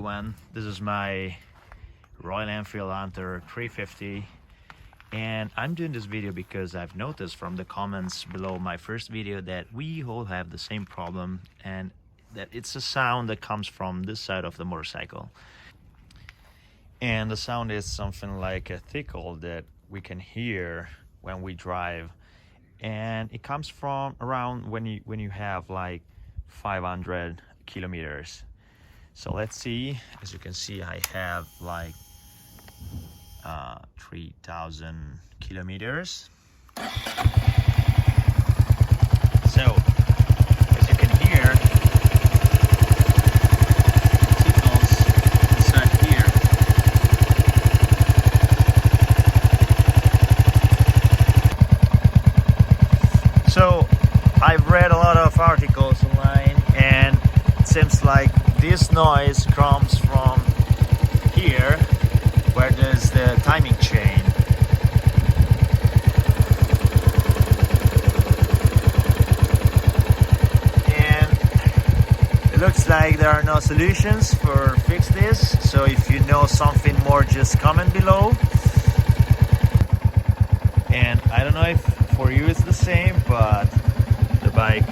everyone, this is my Royal Enfield Hunter 350 and I'm doing this video because I've noticed from the comments below my first video that we all have the same problem, and that it's a sound that comes from this side of the motorcycle, and the sound is something like a tickle that we can hear when we drive, and it comes from around when you have like 500 kilometers. So let's see. As you can see, I have like 3,000 kilometers. So as you can hear, signals inside here. So I've read a lot of articles online, and it seems like this noise comes from here, where there's the timing chain. And it looks like there are no solutions for fix this. So if you know something more, just comment below. And I don't know if for you it's the same, but the bike,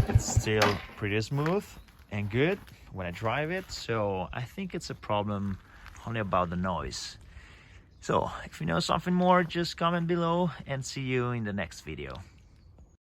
it's still pretty smooth and good when I drive it. So I think it's a problem only about the noise. So if you know something more, just comment below, and see you in the next video.